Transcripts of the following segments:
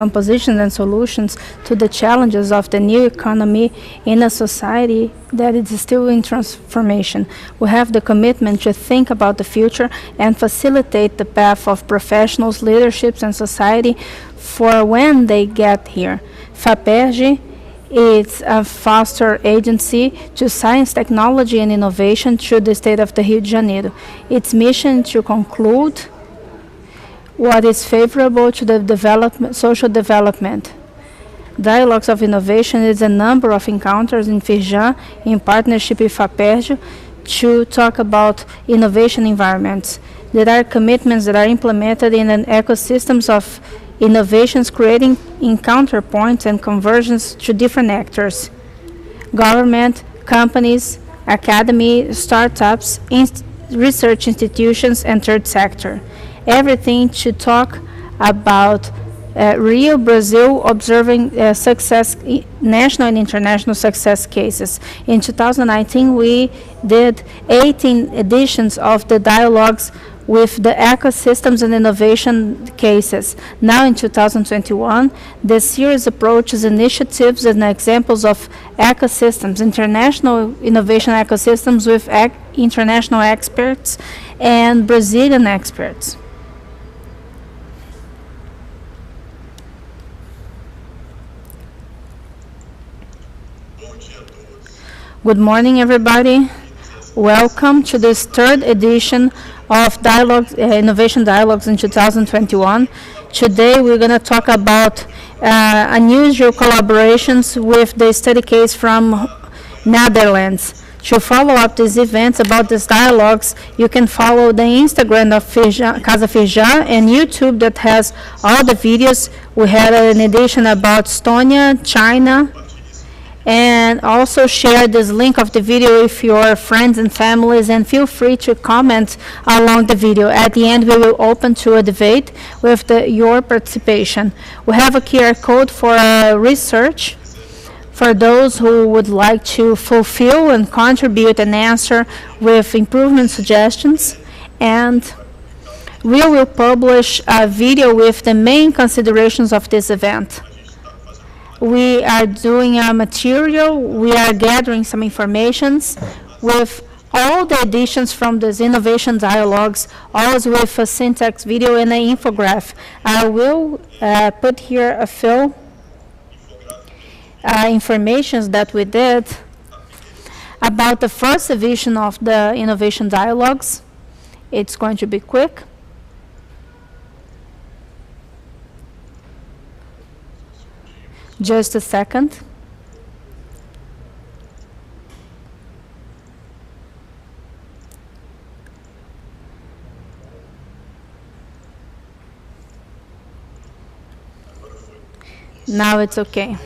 compositions and solutions to the challenges of the new economy in a society that is still in transformation. We have the commitment to think about the future and facilitate the path of professionals, leaderships, and society for when they get here. FAPERJ is a foster agency to science, technology, and innovation through the state of the Rio de Janeiro. Its mission to conclude what is favorable to the social development. Dialogues of Innovation is a number of encounters in Firjan in partnership with FAPERJ to talk about innovation environments. There are commitments that are implemented in an ecosystems of innovations, creating encounter points and conversions to different actors: government, companies, academy, startups, research institutions, and third sector. Everything to talk about Rio, Brazil, observing success, national and international success cases. In 2019, we did 18 editions of the dialogues with the ecosystems and innovation cases. Now in 2021, the series approaches initiatives and examples of ecosystems, international innovation ecosystems with international experts and Brazilian experts. Good morning, everybody. Welcome to this third edition of Innovation Dialogues in 2021. Today we're going to talk about unusual collaborations with the study case from Netherlands. To follow up these events about these dialogues, you can follow the Instagram of Casa Firjan and YouTube that has all the videos. We had an edition about Estonia, China, and also share this link of the video with your friends and families, and feel free to comment along the video. At the end, we will open to a debate with your participation. We have a QR code for research for those who would like to fulfill and contribute and answer with improvement suggestions. And we will publish a video with the main considerations of this event. We are doing a material, we are gathering some informations with all the editions from these innovation dialogues, always with a syntax video and an infographic. I will put here a few informations that we did about the first edition of the innovation dialogues. It's going to be quick. Just a second. Now it's okay.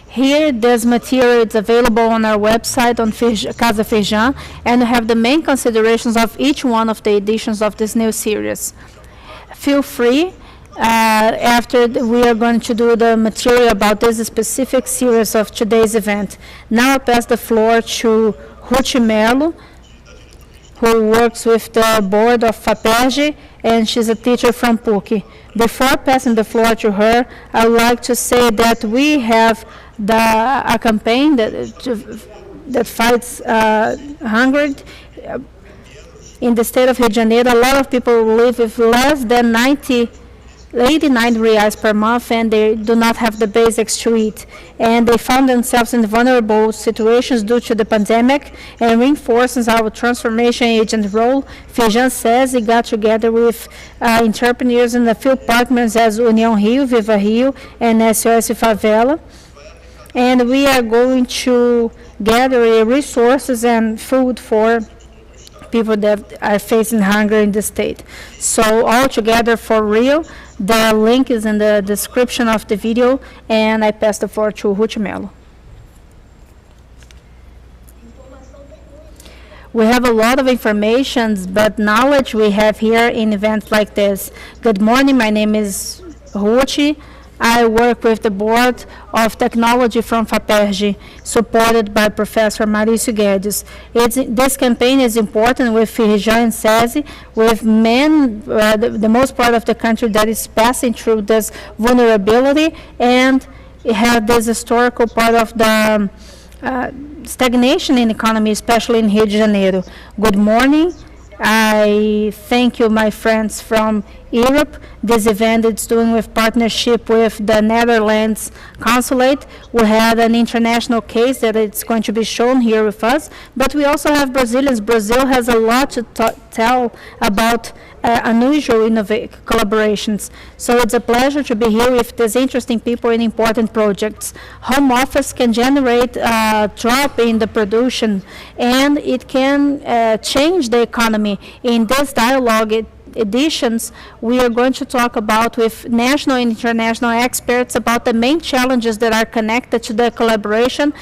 Here, this material is available on our website on Casa Firjan, and we have the main considerations of each one of the editions of this new series. Feel free. After we are going to do the material about this specific series of today's event. Now I pass the floor to Ruth Melo, who works with the board of FAPERJ, and she's a teacher from PUC. Before passing the floor to her, I would like to say that we have a campaign that fights hunger. In the state of Rio de Janeiro, a lot of people live with less than 89 reais per month, and they do not have the basics to eat. And they found themselves in vulnerable situations due to the pandemic, and reinforces our transformation agent role. Firjan says it got together with entrepreneurs and a few partners as União Rio, Viva Rio, and SOS Favela. And we are going to gather resources and food for people that are facing hunger in the state. So all together for Rio. The link is in the description of the video, and I pass the floor to Ruth Melo. We have a lot of information, but knowledge we have here in events like this. Good morning, my name is Ruth. I work with the Board of Technology from FAPERJ, supported by Professor Maurício Guedes. This campaign is important with Firjan and SESI, with the most part of the country that is passing through this vulnerability, and it had this historical part of the stagnation in economy, especially in Rio de Janeiro. Good morning. I thank you, my friends from Europe. This event is doing with partnership with the Netherlands Consulate. We had an international case that it's going to be shown here with us, but we also have Brazilians. Brazil has a lot to tell about unusual collaborations. So it's a pleasure to be here with these interesting people in important projects. Home office can generate a drop in the production, and it can change the economy. In this dialogue editions, we are going to talk about with national and international experts about the main challenges that are connected to the collaboration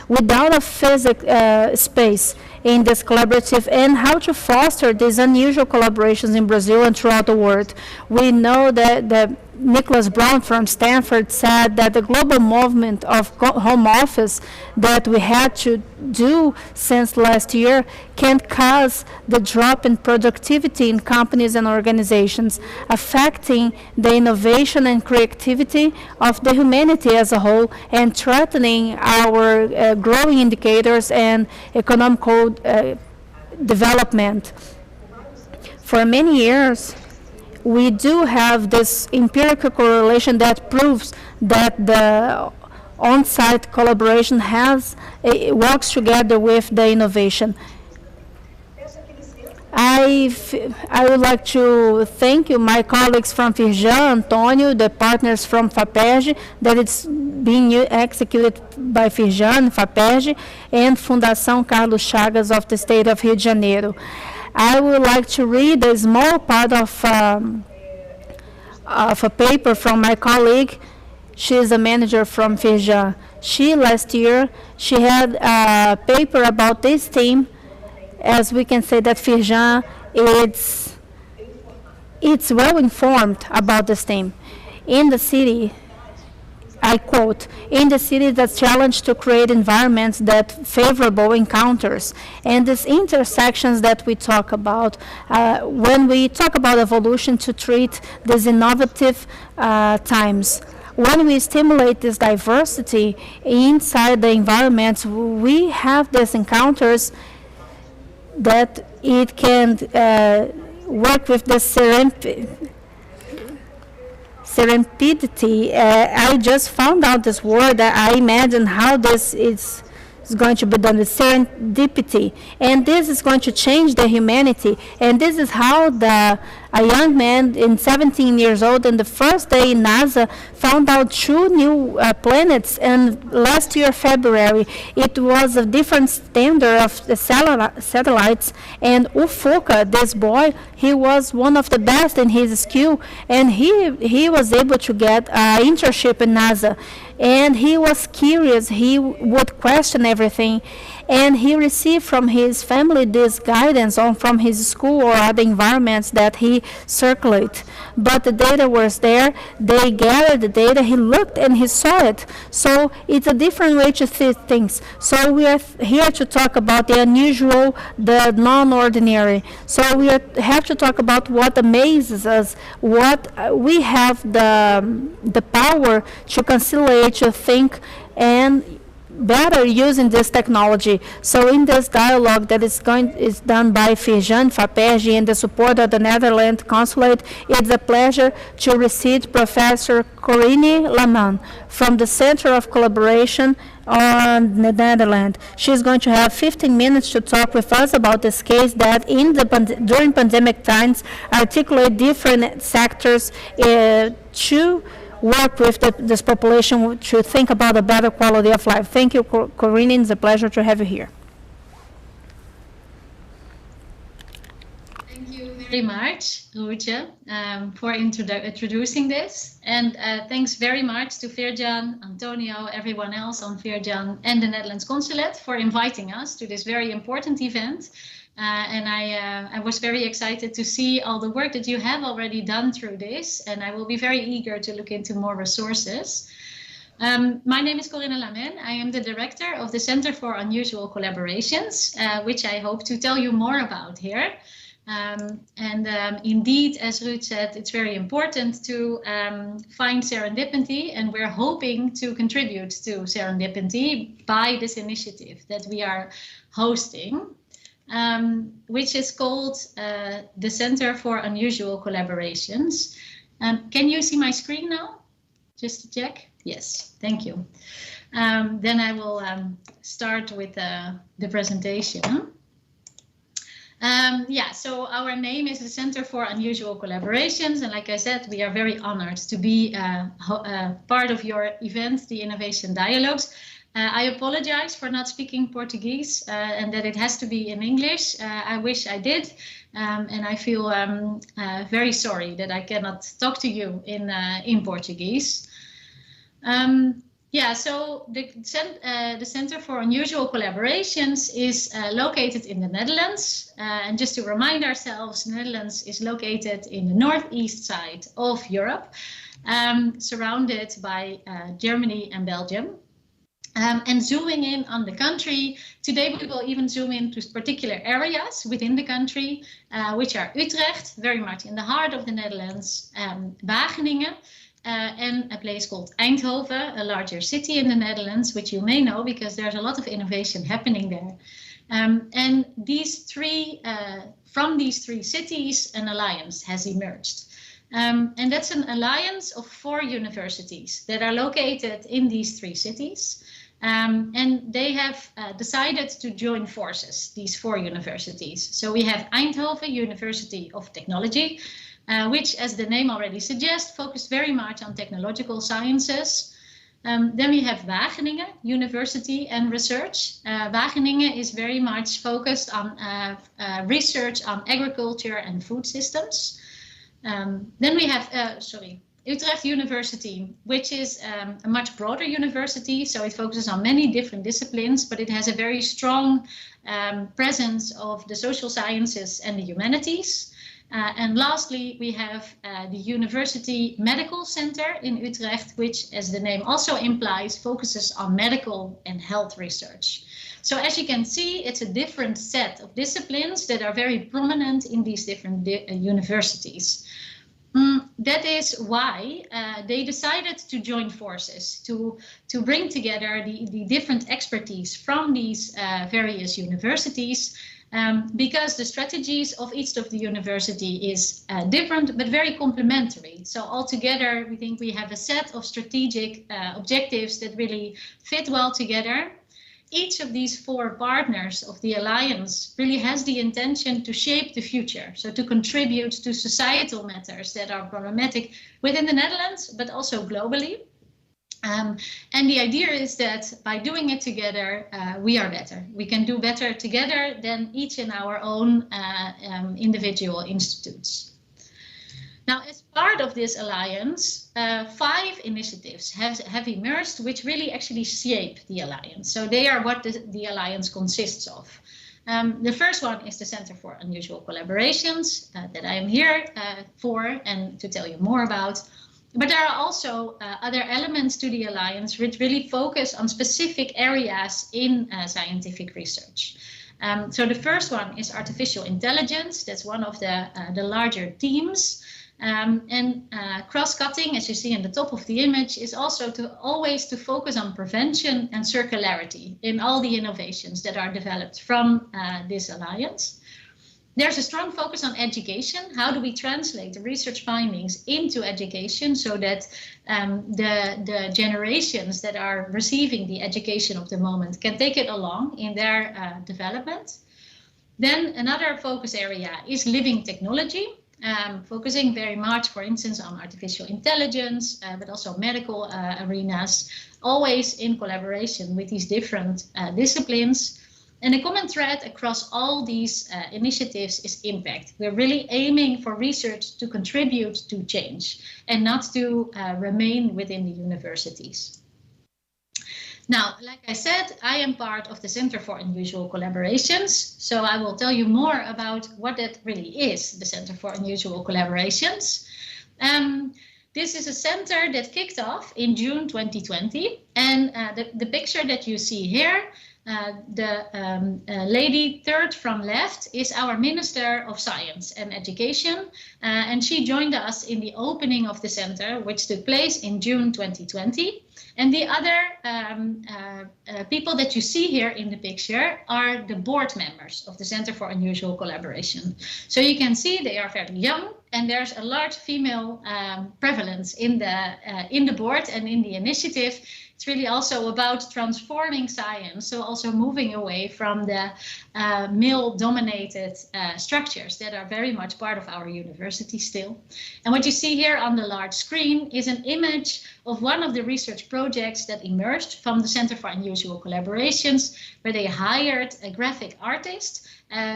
without a physical space in this collaborative, and how to foster these unusual collaborations in Brazil and throughout the world. We know that Nicholas Brown from Stanford said that the global movement of home office that we had to do since last year can cause the drop in productivity in companies and organizations, affecting the innovation and creativity of the humanity as a whole, and threatening our growing indicators and economical development. For many years, we do have this empirical correlation that proves that the on-site collaboration works together with the innovation. I would like to thank you, my colleagues from Firjan, Antonio, the partners from FAPERJ, that it's being executed by Firjan, FAPERJ, and Fundação Carlos Chagas of the state of Rio de Janeiro. I would like to read a small part of a paper from my colleague. She is a manager from Firjan. Last year, she had a paper about this theme, as we can say that Firjan it's well informed about this theme. In the city, I quote, in the city that's challenged to create environments that favorable encounters. And these intersections that we talk about, when we talk about evolution to treat these innovative times, when we stimulate this diversity inside the environments, we have these encounters that it can work with the serendipity. I just found out this word. I imagine how this is going to be done with serendipity, and this is going to change the humanity. And this is how a young man in 17 years old, in the first day in NASA, found out 2 new planets. And last year, February, it was a different standard of the satellites. And Ufuka, this boy, he was one of the best in his skill, and he was able to get an internship in NASA. And he was curious. He would question everything. And he received from his family this guidance on from his school or other environments that he circulated. But the data was there. They gathered the data. He looked and he saw it. So it's a different way to see things. So we are here to talk about the unusual, the non-ordinary. So we have to talk about what amazes us, what we have the power to conciliate, to think, and better using this technology. So in this dialogue that is done by Firjan, FAPERJ, and the support of the Netherlands Consulate, it's a pleasure to receive Professor Corinne Laman from the Center of Collaboration on the Netherlands. She's going to have 15 minutes to talk with us about this case that during pandemic times articulate different sectors to work with this population to think about a better quality of life. Thank you, Corinne. It's a pleasure to have you here. Thank you very much, Ruudje, for introducing this. And thanks very much to Firjan, Antonio, everyone else on Firjan and the Netherlands Consulate for inviting us to this very important event And I was very excited to see all the work that you have already done through this, and I will be very eager to look into more resources. My name is Corinne Lamen. I am the director of the Center for Unusual Collaborations, which I hope to tell you more about here. Indeed, as Ruud said, it's very important to find serendipity, and we're hoping to contribute to serendipity by this initiative that we are hosting, which is called the Center for Unusual Collaborations. Can you see my screen now? Just to check. Yes, thank you. Then I will start with the presentation. So our name is the Center for Unusual Collaborations, and like I said, we are very honored to be part of your event, the Innovation Dialogues. I apologize for not speaking Portuguese and that it has to be in English. I wish I did, and I feel very sorry that I cannot talk to you in Portuguese. So the Center for Unusual Collaborations is located in the Netherlands. And just to remind ourselves, the Netherlands is located in the northeast side of Europe, surrounded by Germany and Belgium. And zooming in on the country, today we will even zoom into particular areas within the country, which are Utrecht, very much in the heart of the Netherlands, Wageningen, and a place called Eindhoven, a larger city in the Netherlands, which you may know because there's a lot of innovation happening there. And from these three cities, an alliance has emerged. And that's an alliance of 4 universities that are located in these 3 cities. And they have decided to join forces, these 4 universities. So we have Eindhoven University of Technology, which, as the name already suggests, focused very much on technological sciences. Then we have Wageningen University and Research. Wageningen is very much focused on research on agriculture and food systems. Then we have, Utrecht University, which is a much broader university, so it focuses on many different disciplines, but it has a very strong presence of the social sciences and the humanities. And lastly, we have the University Medical Center in Utrecht, which, as the name also implies, focuses on medical and health research. So as you can see, it's a different set of disciplines that are very prominent in these different universities. That is why they decided to join forces, to bring together the different expertise from these various universities, because the strategies of each of the university is different but very complementary. So altogether, we think we have a set of strategic objectives that really fit well together. Each of these 4 partners of the alliance really has the intention to shape the future, so to contribute to societal matters that are problematic within the Netherlands, but also globally. And the idea is that by doing it together, we are better. We can do better together than each in our own individual institutes. Now, as part of this alliance, 5 initiatives have emerged, which really actually shape the alliance. So they are what the alliance consists of. The first one is the Center for Unusual Collaborations that I am here for and to tell you more about. But there are also other elements to the alliance which really focus on specific areas in scientific research. So the first one is artificial intelligence. That's one of the larger teams. Cross-cutting, as you see in the top of the image, is also always to focus on prevention and circularity in all the innovations that are developed from this alliance. There's a strong focus on education. How do we translate the research findings into education so that the generations that are receiving the education of the moment can take it along in their development? Then another focus area is living technology, focusing very much, for instance, on artificial intelligence, but also medical arenas, always in collaboration with these different disciplines. And a common thread across all these initiatives is impact. We're really aiming for research to contribute to change and not to remain within the universities. Now, like I said, I am part of the Center for Unusual Collaborations, so I will tell you more about what that really is, the Center for Unusual Collaborations. This is a center that kicked off in June 2020, and the picture that you see here, the lady third from left is our Minister of Science and Education, and she joined us in the opening of the center, which took place in June 2020. And the other people that you see here in the picture are the board members of the Center for Unusual Collaboration. So you can see they are very young, and there's a large female prevalence in the board and in the initiative. It's really also about transforming science, so also moving away from the male-dominated structures that are very much part of our university still. And what you see here on the large screen is an image of one of the research projects that emerged from the Center for Unusual Collaborations, where they hired a graphic artist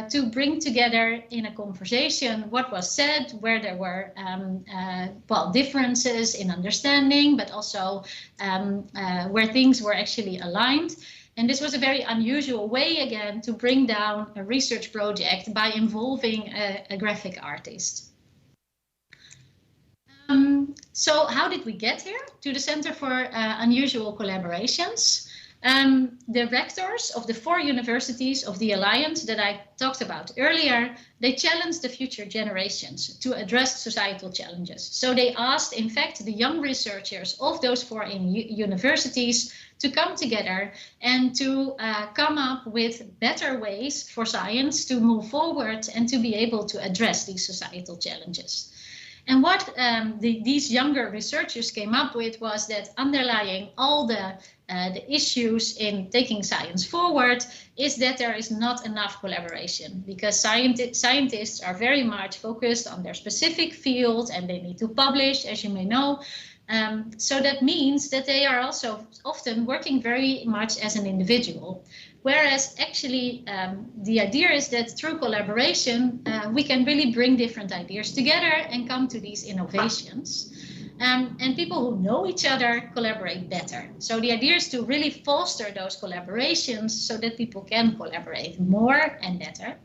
to bring together in a conversation what was said, where there were differences in understanding, but also where things were actually aligned. And this was a very unusual way, again, to bring down a research project by involving a graphic artist. So how did we get here to the Center for Unusual Collaborations? The rectors of the 4 universities of the Alliance that I talked about earlier, they challenged the future generations to address societal challenges. So they asked, in fact, the young researchers of those 4 universities to come together and to come up with better ways for science to move forward and to be able to address these societal challenges. And what these younger researchers came up with was that underlying all the issues in taking science forward is that there is not enough collaboration, because scientists are very much focused on their specific field and they need to publish, as you may know. So that means that they are also often working very much as an individual. Whereas actually the idea is that through collaboration, we can really bring different ideas together and come to these innovations. And people who know each other collaborate better. So the idea is to really foster those collaborations so that people can collaborate more and better.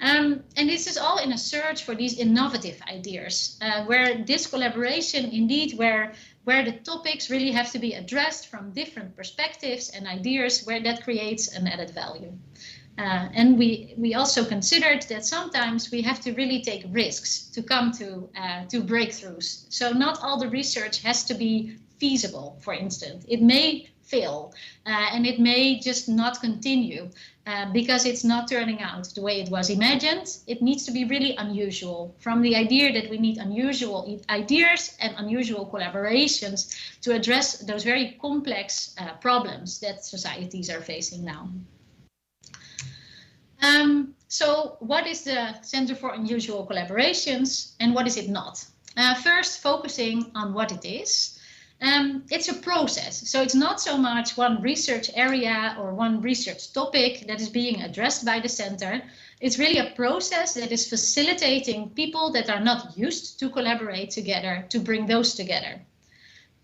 And this is all in a search for these innovative ideas, where this collaboration indeed, where the topics really have to be addressed from different perspectives and ideas, where that creates an added value. And we also considered that sometimes we have to really take risks to come to breakthroughs. So not all the research has to be feasible, for instance. It may fail and it may just not continue because it's not turning out the way it was imagined. It needs to be really unusual, from the idea that we need unusual ideas and unusual collaborations to address those very complex problems that societies are facing now. So what is the Center for Unusual Collaborations and what is it not? First, focusing on what it is. It's a process, so it's not so much one research area or one research topic that is being addressed by the center. It's really a process that is facilitating people that are not used to collaborate together to bring those together.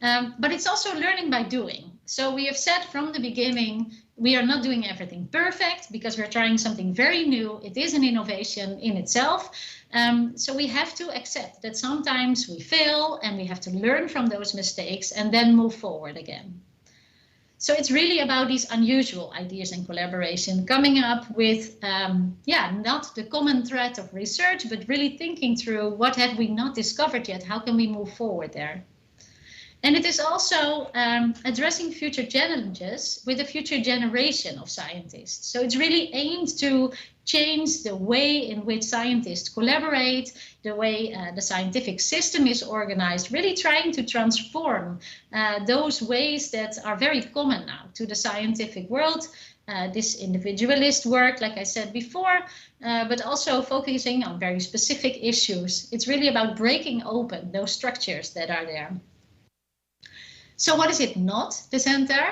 But it's also learning by doing. So we have said from the beginning, we are not doing everything perfect because we're trying something very new. It is an innovation in itself. So we have to accept that sometimes we fail and we have to learn from those mistakes and then move forward again. So it's really about these unusual ideas and collaboration, coming up with, not the common thread of research, but really thinking through what have we not discovered yet? How can we move forward there? And it is also addressing future challenges with a future generation of scientists. So it's really aimed to change the way in which scientists collaborate, the way the scientific system is organized, really trying to transform those ways that are very common now to the scientific world. This individualist work, like I said before, but also focusing on very specific issues. It's really about breaking open those structures that are there. So what is it not, the center?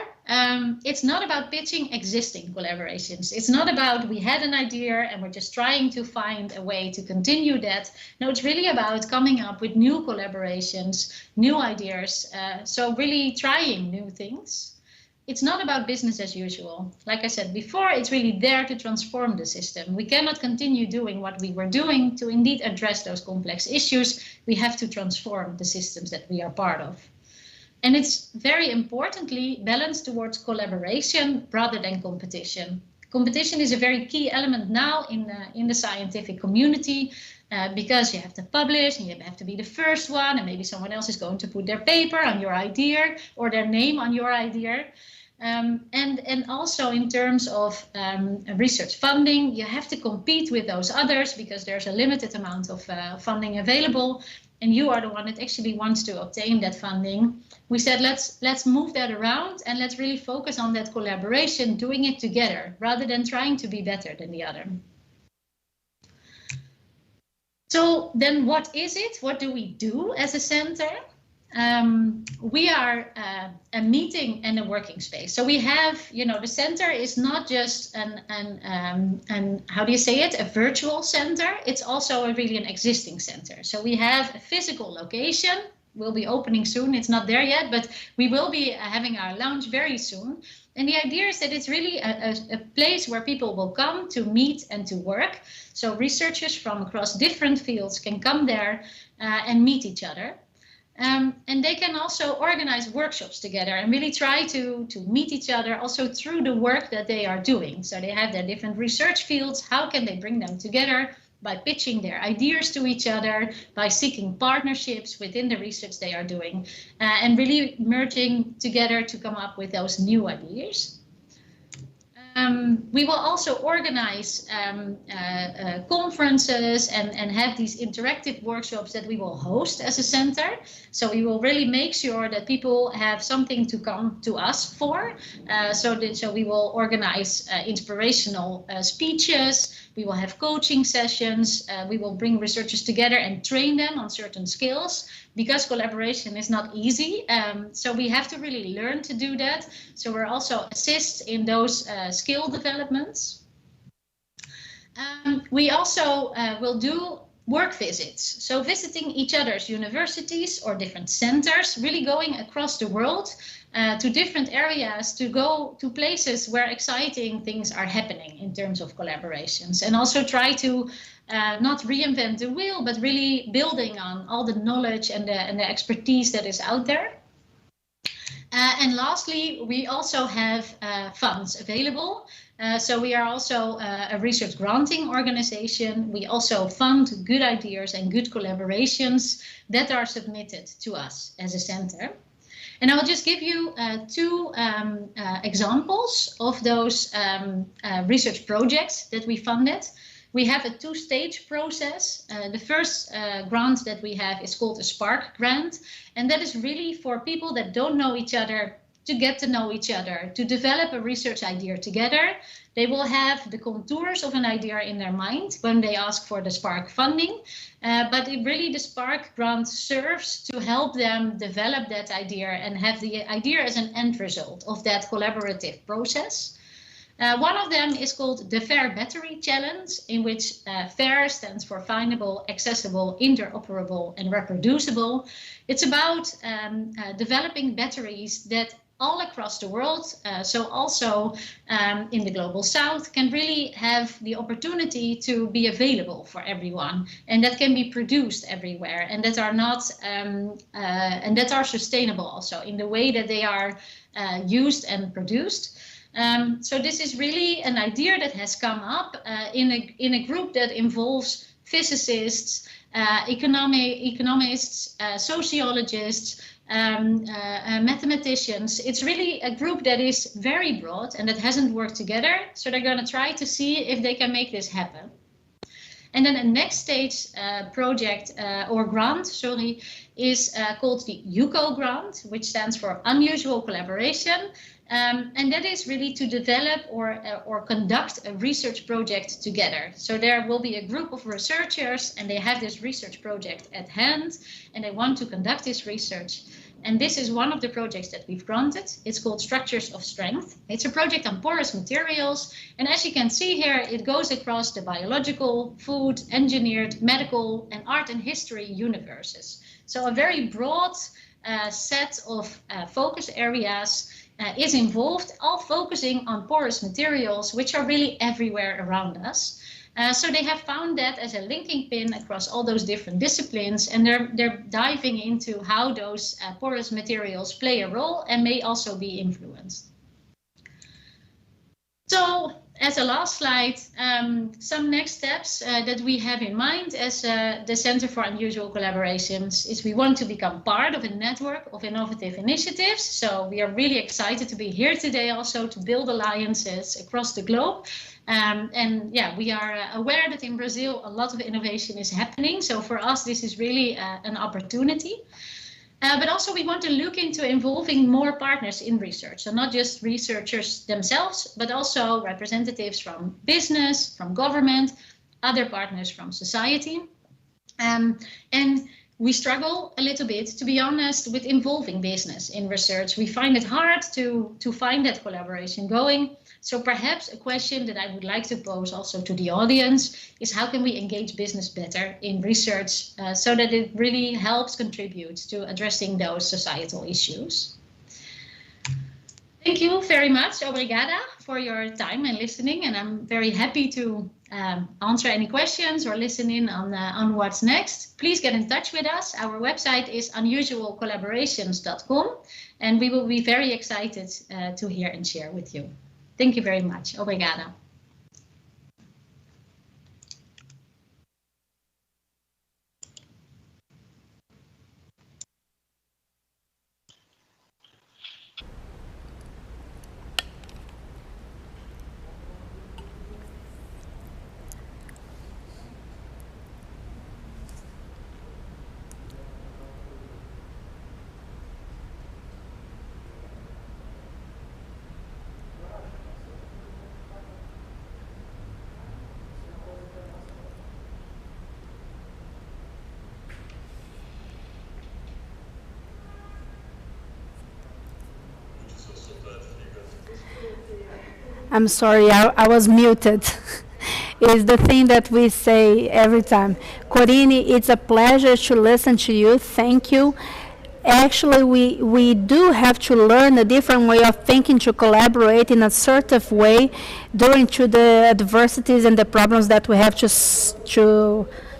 It's not about pitching existing collaborations. It's not about we had an idea and we're just trying to find a way to continue that. No, it's really about coming up with new collaborations, new ideas. So really trying new things. it's not about business as usual. Like I said before, it's really there to transform the system. We cannot continue doing what we were doing to indeed address those complex issues. We have to transform the systems that we are part of. And it's very importantly balanced towards collaboration rather than competition. Competition is a very key element now in the scientific community because you have to publish and you have to be the first one, and maybe someone else is going to put their paper on your idea or their name on your idea. And also in terms of research funding, you have to compete with those others because there's a limited amount of funding available, and you are the one that actually wants to obtain that funding. We said, let's move that around and let's really focus on that collaboration, doing it together rather than trying to be better than the other. So then what is it? What do we do as a center? We are a meeting and a working space. So we have, the center is not just an how do you say it, a virtual center. It's also really an existing center. So we have a physical location. We'll be opening soon. It's not there yet, but we will be having our lounge very soon. And the idea is that it's really a place where people will come to meet and to work. So researchers from across different fields can come there and meet each other. And they can also organize workshops together and really try to meet each other also through the work that they are doing. So they have their different research fields. How can they bring them together? By pitching their ideas to each other, by seeking partnerships within the research they are doing, and really merging together to come up with those new ideas. We will also organize conferences and have these interactive workshops that we will host as a center. So we will really make sure that people have something to come to us for. So we will organize inspirational speeches. We will have coaching sessions. We will bring researchers together and train them on certain skills, because collaboration is not easy. So we have to really learn to do that. So we're also assist in those skill developments. We also will do work visits. So visiting each other's universities or different centers, really going across the world to different areas, to go to places where exciting things are happening in terms of collaborations, and also try to not reinvent the wheel, but really building on all the knowledge and the expertise that is out there. And lastly, we also have funds available. So we are also a research granting organization. We also fund good ideas and good collaborations that are submitted to us as a center. And I'll just give you two examples of those research projects that we funded. We have a two-stage process. The first grant that we have is called a Spark grant. And that is really for people that don't know each other to get to know each other, to develop a research idea together. They will have the contours of an idea in their mind when they ask for the Spark funding. But it really, the Spark grant serves to help them develop that idea and have the idea as an end result of that collaborative process. One of them is called the Fair Battery Challenge, in which FAIR stands for findable, accessible, interoperable, and reproducible. It's about developing batteries that all across the world, so also in the global south, can really have the opportunity to be available for everyone, and that can be produced everywhere, and that are not and that are sustainable also in the way that they are used and produced. So this is really an idea that has come up in a group that involves physicists, economists, sociologists, mathematicians. It's really a group that is very broad and that hasn't worked together. So they're going to try to see if they can make this happen. And then a next stage project or grant, sorry, is called the Yuko Ground, which stands for Unusual Collaboration. And that is really to develop or conduct a research project together. So there will be a group of researchers and they have this research project at hand and they want to conduct this research. And this is one of the projects that we've granted. It's called Structures of Strength. It's a project on porous materials. And as you can see here, it goes across the biological, food, engineered, medical, and art and history universes. So a very broad set of focus areas is involved, all focusing on porous materials, which are really everywhere around us. So they have found that as a linking pin across all those different disciplines, and they're diving into how those porous materials play a role and may also be influenced. So as a last slide, some next steps that we have in mind as the Center for Unusual Collaborations is we want to become part of a network of innovative initiatives. So we are really excited to be here today also to build alliances across the globe. And yeah, we are aware that in Brazil, a lot of innovation is happening. So for us, this is really an opportunity. But also we want to look into involving more partners in research. So not just researchers themselves, but also representatives from business, from government, other partners from society. And we struggle a little bit, to be honest, with involving business in research. We find it hard to find that collaboration going. So perhaps a question that I would like to pose also to the audience is how can we engage business better in research so that it really helps contribute to addressing those societal issues. Thank you very much, obrigada, for your time and listening. And I'm very happy to answer any questions or listen in on what's next. Please get in touch with us. Our website is unusualcollaborations.com, and we will be very excited to hear and share with you. Thank you very much. Obrigada. I'm sorry, I was muted. Is the thing that we say every time. Corinne, it's a pleasure to listen to you. Thank you. Actually, we do have to learn a different way of thinking to collaborate in a assertive way during to the adversities and the problems that we have to.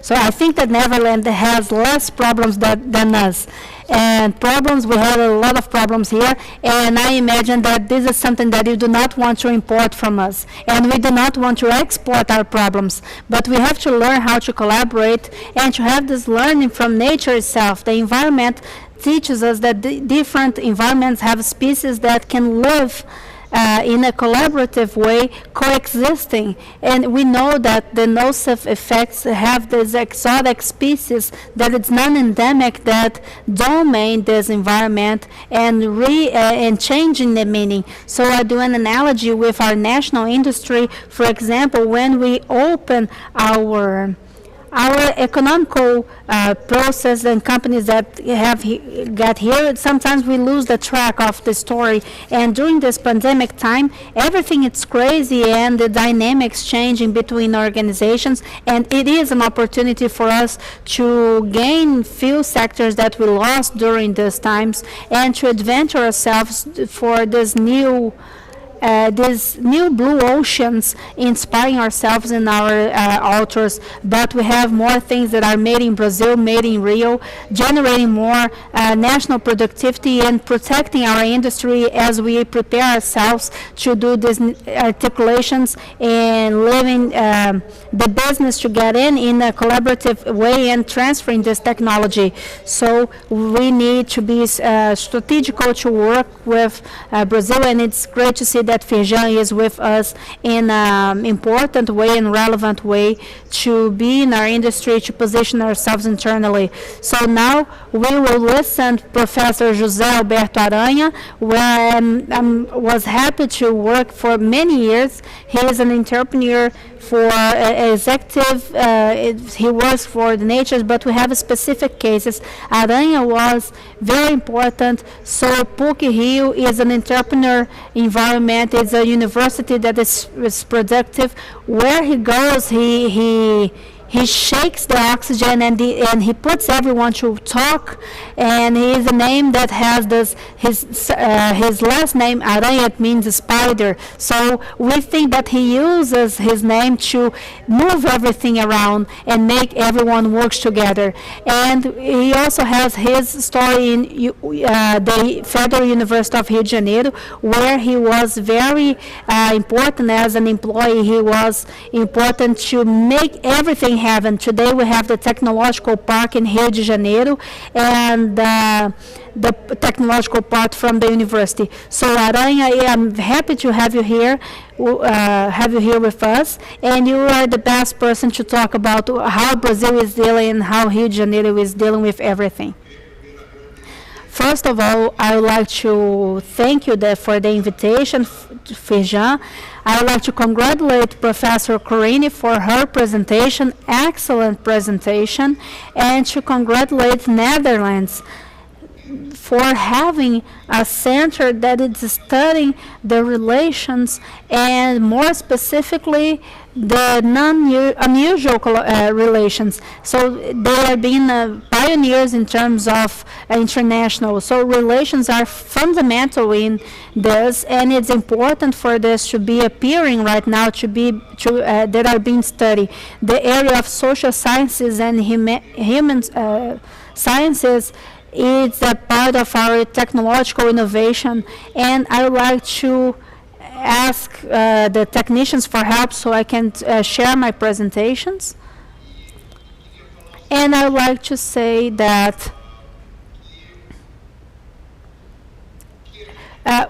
So I think that Netherlands has less problems than us. And problems, we have a lot of problems here, and I imagine that this is something that you do not want to import from us, and we do not want to export our problems, but we have to learn how to collaborate and to have this learning from nature itself. The environment teaches us that different environments have species that can live in a collaborative way, coexisting. And we know that the nocive effects have these exotic species that it's non-endemic that domain this environment and changing the meaning. So I do an analogy with our national industry. For example, when we open our economical process and companies that got here, sometimes we lose the track of the story. And during this pandemic time, everything is crazy and the dynamics changing between organizations. And it is an opportunity for us to gain few sectors that we lost during these times and to adventure ourselves for this new these new blue oceans, inspiring ourselves in our authors. But we have more things that are made in Brazil, made in Rio, generating more national productivity and protecting our industry as we prepare ourselves to do these articulations and living the business to get in a collaborative way and transferring this technology. So we need to be strategical to work with Brazil, and it's great to see that Firjan is with us in an important way and relevant way to be in our industry, to position ourselves internally. So now we will listen to Professor José Alberto Aranha, where I was happy to work for many years. He is an entrepreneur for executive, he works for the natures, but we have specific cases. Aranha was very important. So PUC-Rio is an entrepreneur environment. It's a university that is productive. Where he goes, he he shakes the oxygen and he puts everyone to talk, and he is a name that has this his last name Aranha, it means spider. So we think that he uses his name to move everything around and make everyone work together. And he also has his story in the Federal University of Rio de Janeiro, where he was very important as an employee. He was important to make everything happen. Today we have the technological park in Rio de Janeiro and the technological part from the university. So Aranha, I'm happy to have you here with us, and you are the best person to talk about how Brazil is dealing and how Rio de Janeiro is dealing with everything. First of all, I would like to thank you for the invitation, Firjan. I would like to congratulate Professor Corini for her presentation, excellent presentation, and to congratulate Netherlands for having a center that is studying the relations and more specifically the unusual relations. So they are being pioneers in terms of international. So relations are fundamental in this, and it's important for this to be appearing right now, that are being studied. The area of social sciences and human sciences, it's a part of our technological innovation, and I would like to ask the technicians for help so I can share my presentations. And I would like to say that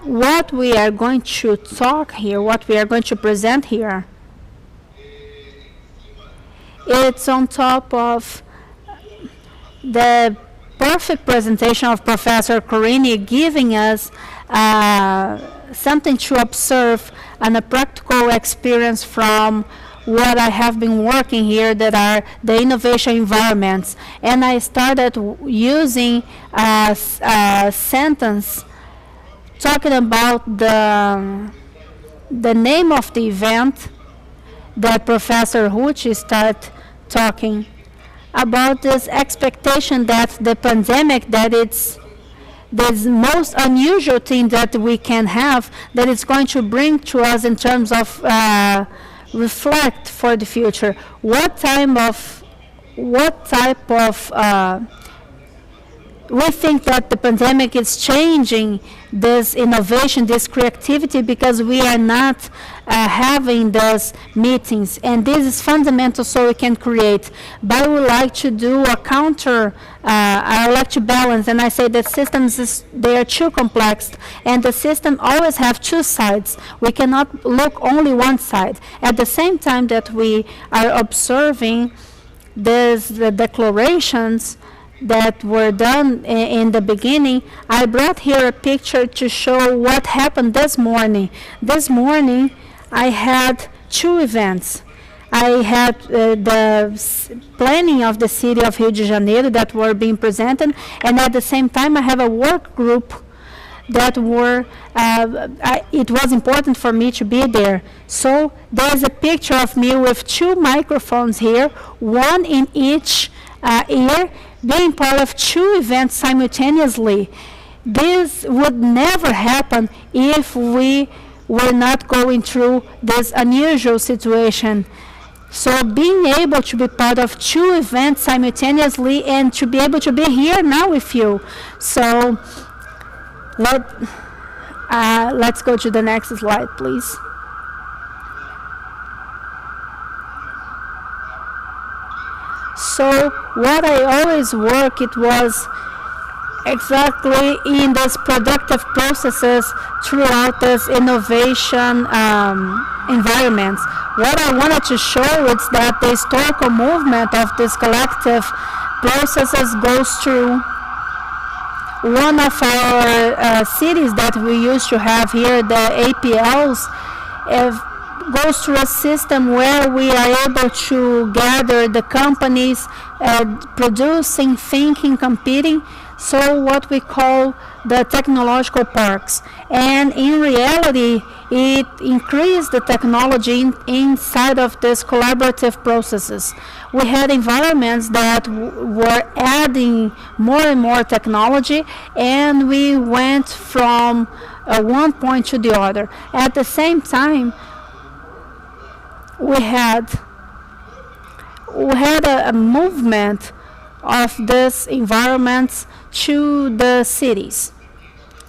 what we are going to talk here, what we are going to present here, it's on top of the perfect presentation of Professor Corini, giving us something to observe and a practical experience from what I have been working here, that are the innovation environments. And I started using a sentence talking about the name of the event that Professor Hucci started talking about, this expectation that the pandemic, that it's the most unusual thing that we can have, that it's going to bring to us in terms of reflect for the future. What type of we think that the pandemic is changing this innovation, this creativity, because we are not having those meetings, and this is fundamental so we can create. But I would like to do a counter, I would like to balance, and I say that systems, they are too complex, and the system always have two sides. We cannot look only one side. At the same time that we are observing the declarations that were done in the beginning, I brought here a picture to show what happened this morning. This morning, I had two events. I had the planning of the city of Rio de Janeiro that were being presented, and at the same time, I have a work group that were, it was important for me to be there. So there's a picture of me with two microphones here, one in each ear, being part of two events simultaneously. This would never happen if we were not going through this unusual situation. So being able to be part of two events simultaneously and to be able to be here now with you. So let's go to the next slide, please. So what I always work, it was exactly in these productive processes throughout this innovation environments. What I wanted to show is that the historical movement of this collective processes goes through one of our cities that we used to have here, the APLs, goes through a system where we are able to gather the companies producing, thinking, competing. So what we call the technological parks. And in reality, it increased the technology inside of these collaborative processes. We had environments that were adding more and more technology, and we went from one point to the other. At the same time, we had a movement of these environments to the cities.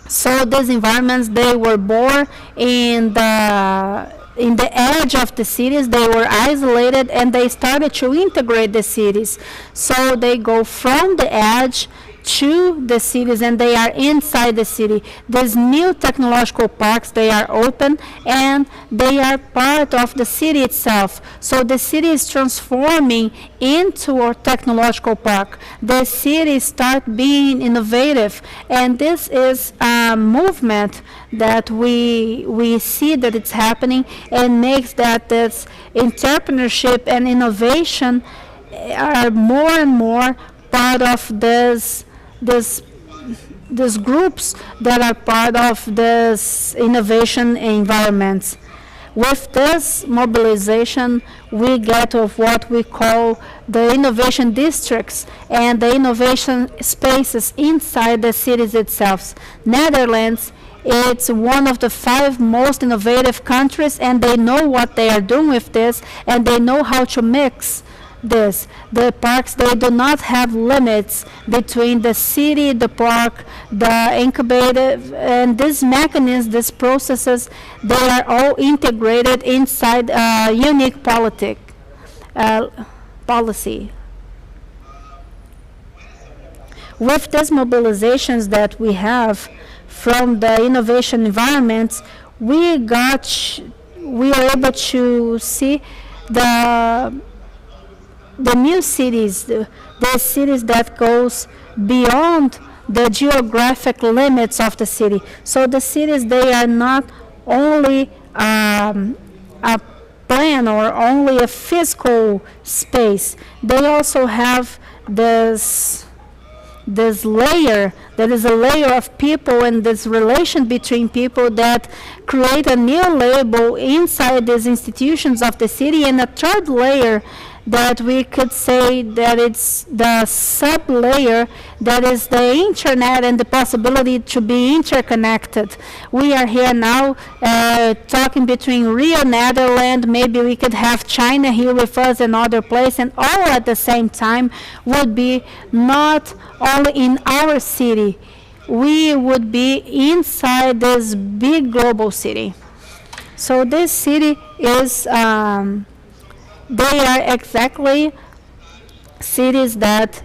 So these environments, they were born in the edge of the cities. They were isolated, and they started to integrate the cities. So they go from the edge to the cities, and they are inside the city. These new technological parks, they are open, and they are part of the city itself. So the city is transforming into a technological park. The city start being innovative, and this is a movement that we see that it's happening, and makes that this entrepreneurship and innovation are more and more part of these groups that are part of this innovation environments. With this mobilization, we get of what we call the innovation districts and the innovation spaces inside the cities itself. Netherlands, it's one of the 5 most innovative countries, and they know what they are doing with this, and they know how to mix this. The parks, they do not have limits between the city, the park, the incubator, and these mechanisms, these processes, they are all integrated inside a unique policy. With these mobilizations that we have from the innovation environments, we are able to see the new cities, the cities that goes beyond the geographic limits of the city. So the cities, they are not only a plan or only a physical space. They also have this layer, that is a layer of people, and this relation between people that create a new label inside these institutions of the city, and a third layer that we could say that it's the sub-layer, that is the internet and the possibility to be interconnected. We are here now talking between Rio, Netherlands, maybe we could have China here with us, another place, and all at the same time would be not only in our city, we would be inside this big global city. So this city is they are exactly cities that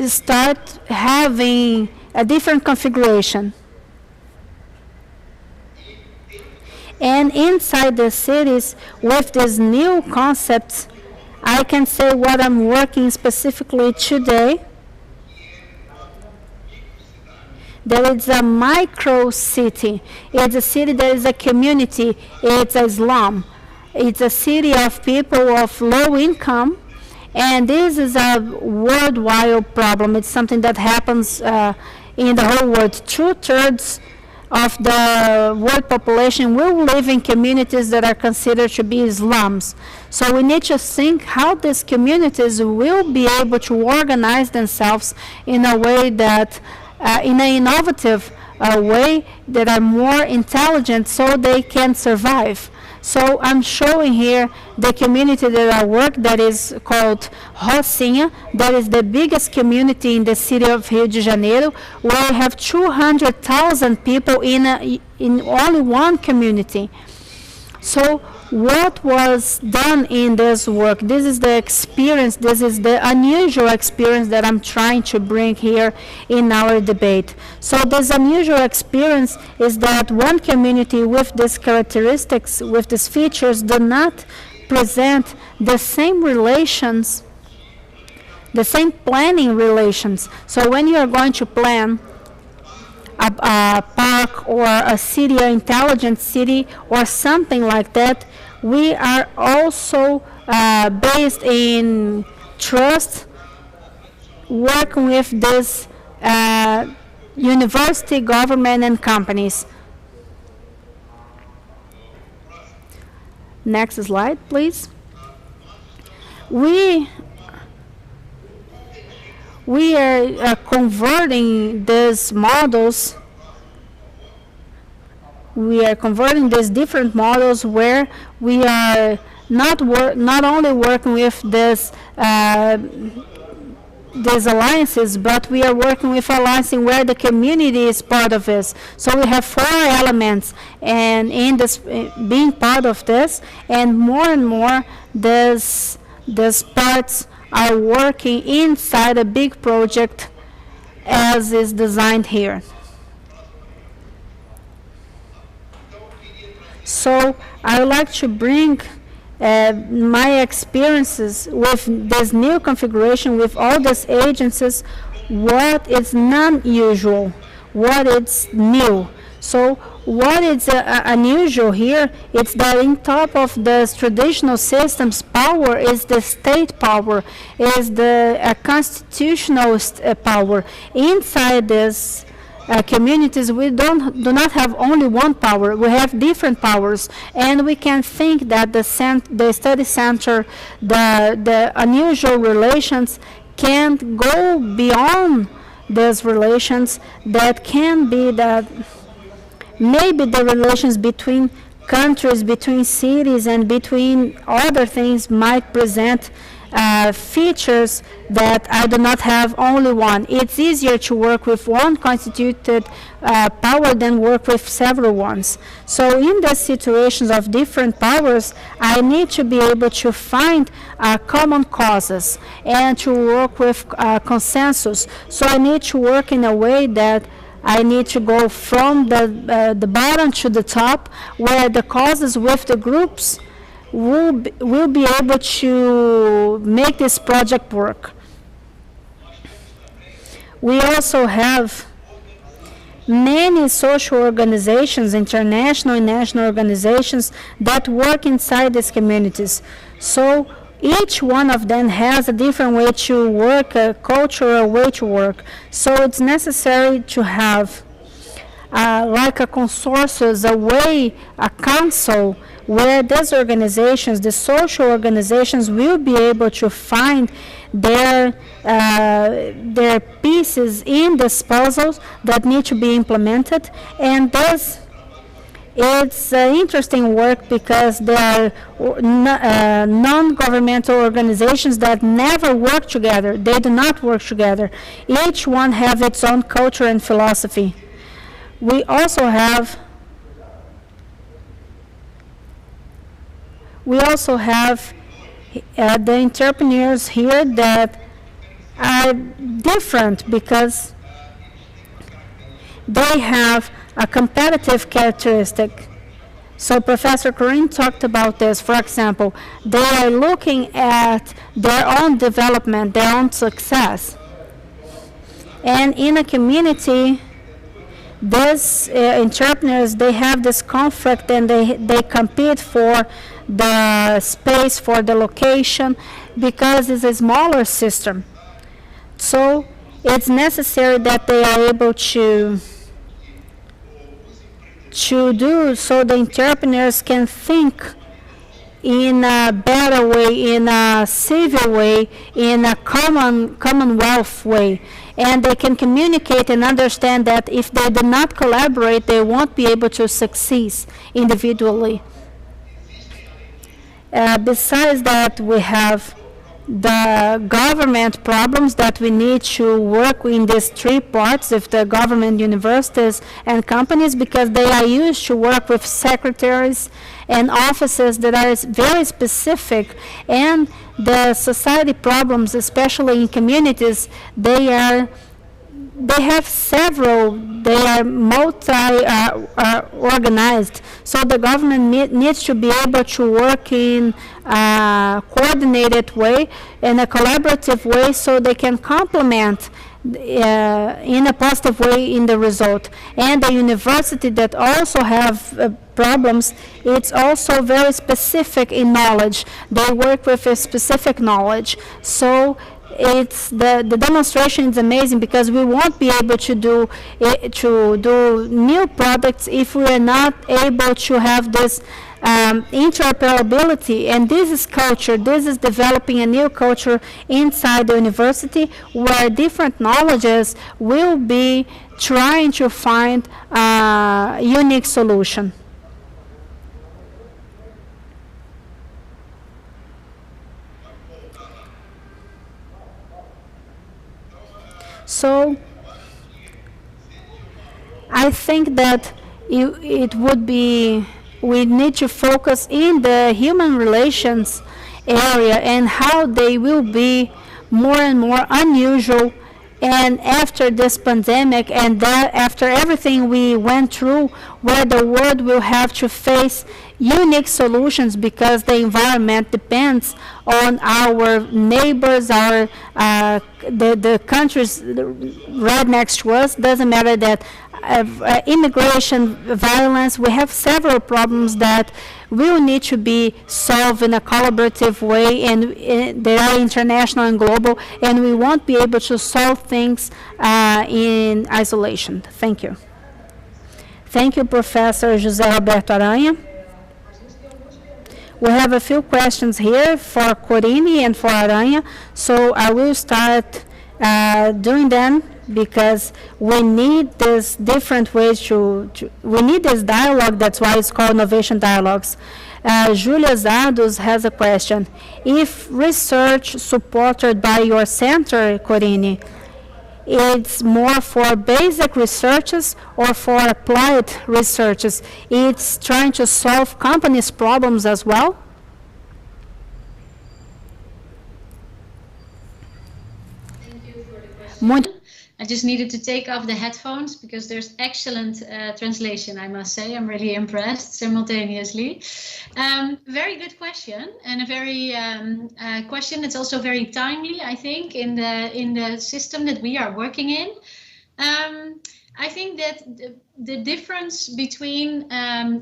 start having a different configuration. And inside the cities, with these new concepts, I can say what I'm working specifically today. There is a micro city. It's a city that is a community. It's a slum. It's a city of people of low income, and this is a worldwide problem. It's something that happens in the whole world. 2/3 of the world population will live in communities that are considered to be slums. So we need to think how these communities will be able to organize themselves in a way that, in an innovative way, that are more intelligent so they can survive. So I'm showing here the community that I work, that is called Rocinha. That is the biggest community in the city of Rio de Janeiro, where we have 200,000 people in only one community. So what was done in this work? This is the experience, this is the unusual experience that I'm trying to bring here in our debate. So this unusual experience is that one community with these characteristics, with these features, do not present the same relations, the same planning relations. So when you are going to plan a park or a city, an intelligent city or something like that, we are also based in trust, working with this university, government, and companies. Next slide, please. We are converting these models. We are converting these different models where we are not only working with these alliances, but we are working with alliances where the community is part of this. So we have 4 elements, and in this being part of this, and more, these parts are working inside a big project as is designed here. So I would like to bring my experiences with this new configuration, with all these agencies, what is non-usual, what is new. So what is unusual here, it's that in top of the traditional systems, power is the state power, is the constitutional power. Inside this communities, we do not have only one power, we have different powers, and we can think that the study center, the unusual relations can go beyond these relations, that can be that maybe the relations between countries, between cities, and between other things might present features that I do not have only one. It's easier to work with one constituted power than work with several ones. So in the situations of different powers, I need to be able to find common causes and to work with consensus. So I need to work in a way that I need to go from the bottom to the top, where the causes with the groups will be able to make this project work. We also have many social organizations, international and national organizations, that work inside these communities. So each one of them has a different way to work, a cultural way to work. So it's necessary to have like a consortium, a way, a council, where these organizations, the social organizations, will be able to find their pieces in these puzzles that need to be implemented. And this, it's interesting work because there are non-governmental organizations that never work together. They do not work together. Each one have its own culture and philosophy. We also have the entrepreneurs here that are different because they have a competitive characteristic. So Professor Corinne talked about this. For example, they are looking at their own development, their own success. And in a community, these entrepreneurs, they have this conflict, and they compete for the space, for the location, because it's a smaller system. So it's necessary that they are able to do so the entrepreneurs can think in a better way, in a civil way, in a commonwealth way. And they can communicate and understand that if they do not collaborate, they won't be able to succeed individually. Besides that, we have the government problems that we need to work in these 3 parts of the government, universities, and companies, because they are used to work with secretaries and offices that are very specific. And the society problems, especially in communities, they have several, they are multi-organized. So the government needs to be able to work in a coordinated way, in a collaborative way, so they can complement in a positive way in the result. And the university that also have problems, it's also very specific in knowledge. They work with a specific knowledge. So it's the demonstration is amazing because we won't be able to do new products if we are not able to have this interoperability. And this is culture. This is developing a new culture inside the university where different knowledges will be trying to find a unique solution. So I think that it would be, we need to focus in the human relations area and how they will be more and more unusual. And after this pandemic and that after everything we went through, where the world will have to face unique solutions because the environment depends on our neighbors, our the countries right next to us. Doesn't matter that immigration, violence. We have several problems that will need to be solved in a collaborative way, and they are international and global, and we won't be able to solve things in isolation. Thank you. Thank you, Professor José Roberto Aranha. We have a few questions here for Corinne and for Aranha, so I will start doing them because we need this different ways we need this dialogue. That's why it's called Innovation Dialogues. Julia Zados has a question. If research supported by your center, Corinne, it's more for basic researches or for applied researches? It's trying to solve companies' problems as well? Thank you for the question. I just needed to take off the headphones because there's excellent translation, I must say. I'm really impressed simultaneously. Very good question, and a very question that's also very timely, I think, in the system that we are working in. I think that the difference between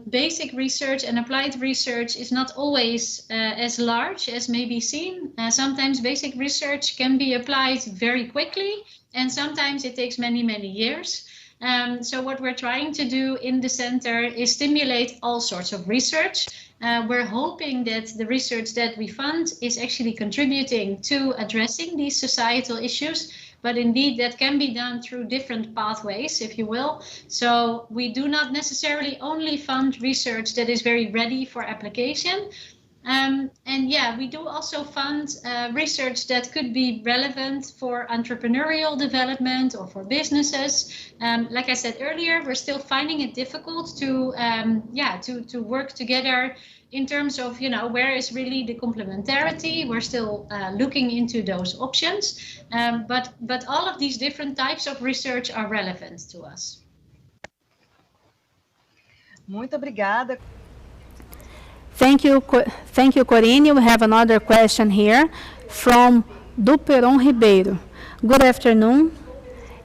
basic research and applied research is not always as large as may be seen. Sometimes basic research can be applied very quickly, and sometimes it takes many, many years. So what we're trying to do in the center is stimulate all sorts of research. We're hoping that the research that we fund is actually contributing to addressing these societal issues. But indeed, that can be done through different pathways, if you will. So we do not necessarily only fund research that is very ready for application. And yeah, we do also fund research that could be relevant for entrepreneurial development or for businesses. Like I said earlier, we're still finding it difficult to work together in terms of, where is really the complementarity. We're still looking into those options, but all of these different types of research are relevant to us. Muito obrigada. Thank you, Corinne. We have another question here from Duperon Ribeiro. Good afternoon.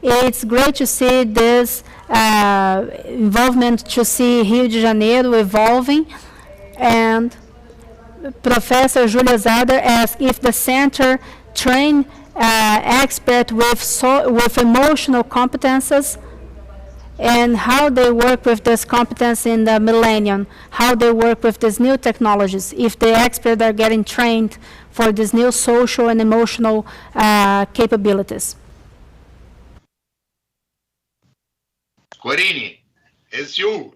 It's great to see this involvement, to see Rio de Janeiro evolving. And Professor Julia Zader asked if the center train expert with emotional competences and how they work with this competence in the millennium, how they work with these new technologies, if the experts are getting trained for these new social and emotional capabilities. Corinne, it's you.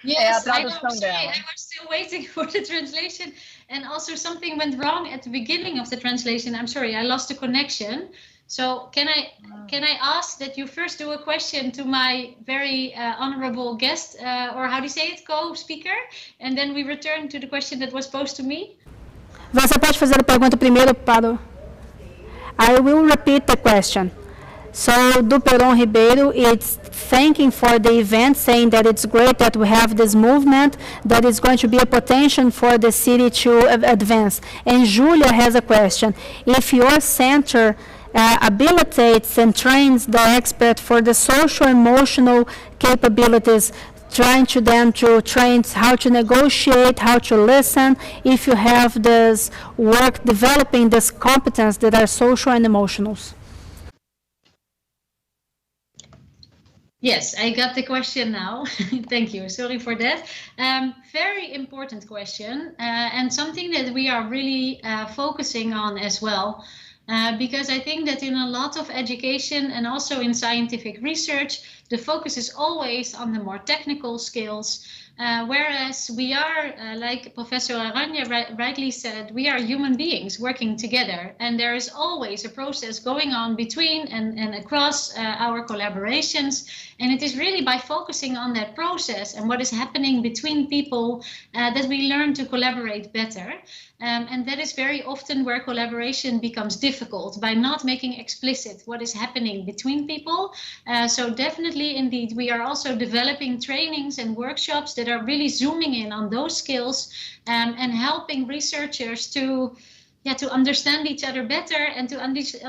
Yes, I know. Sorry, I was still waiting for the translation, and also something went wrong at the beginning of the translation. I'm sorry, I lost the connection. So can I ask that you first do a question to my very honorable guest, or how do you say it, co-speaker, and then we return to the question that was posed to me? Você pode fazer a pergunta primeiro para I will repeat the question. So Duperon Ribeiro is thanking for the event, saying that it's great that we have this movement, that is going to be a potential for the city to advance. And Julia has a question. If your center habilitates and trains the expert for the social emotional capabilities trying to them to train how to negotiate, how to listen, if you have this work developing this competence that are social and emotional. Yes, I got the question now. Thank you. Sorry for that. Very important question, and something that we are really focusing on as well. Because I think that in a lot of education and also in scientific research, the focus is always on the more technical skills, whereas we are, like Professor Aranya rightly said, we are human beings working together, and there is always a process going on between and across our collaborations, and it is really by focusing on that process and what is happening between people that we learn to collaborate better. And that is very often where collaboration becomes difficult, by not making explicit what is happening between people. So definitely, indeed, we are also developing trainings and workshops that are really zooming in on those skills and helping researchers to understand each other better and to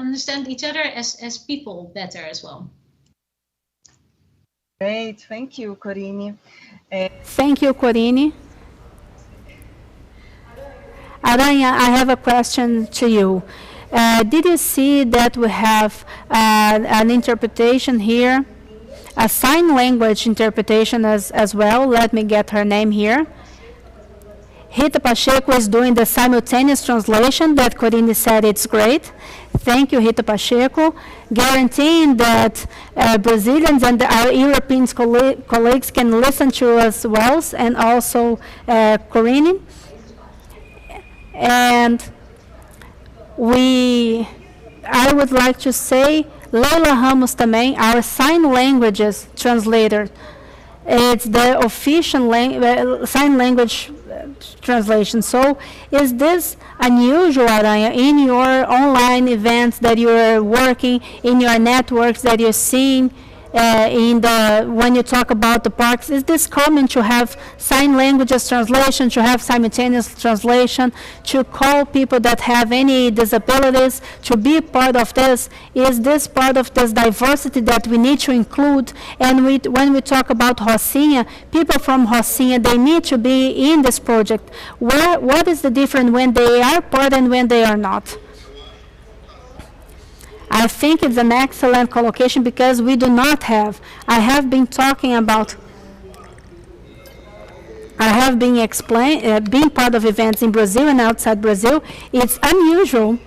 understand each other as people better as well. Great, thank you, Corinne. Thank you, Corinne. Aranya, I have a question to you. Did you see that we have an interpretation here, a sign language interpretation as well? Let me get her name here. Rita Pacheco is doing the simultaneous translation that Corinne said it's great. Thank you, Rita Pacheco. Guaranteeing that Brazilians and our European colleagues can listen to us well, and also Corinne. And I would like to say Leila Ramos também, our sign languages translator. It's the official sign language translation. So is this unusual, Aranya, in your online events that you're working, in your networks that you're seeing? When you talk about the parks, is this common to have sign languages translation, to have simultaneous translation, to call people that have any disabilities to be part of this? Is this part of this diversity that we need to include? And when we talk about Rocinha, people from Rocinha, they need to be in this project. What is the difference when they are part and when they are not? I think it's an excellent collocation because we do not have. I have been being part of events in Brazil and outside Brazil. It's unusual,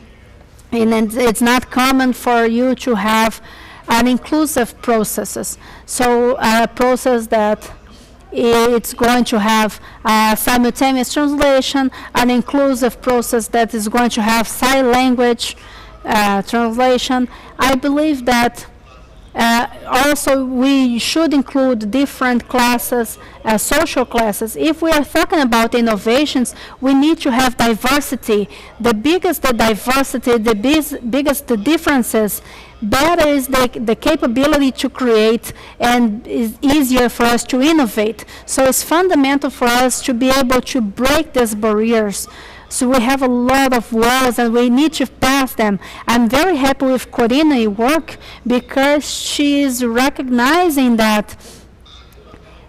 and it's not common for you to have an inclusive processes. So a process that it's going to have simultaneous translation, an inclusive process that is going to have sign language translation. I believe that also we should include different classes, social classes. If we are talking about innovations, we need to have diversity. The biggest the diversity, the biggest the differences, better is the capability to create, and is easier for us to innovate. So it's fundamental for us to be able to break these barriers. So we have a lot of walls and we need to pass them. I'm very happy with Corinne's work because she is recognizing that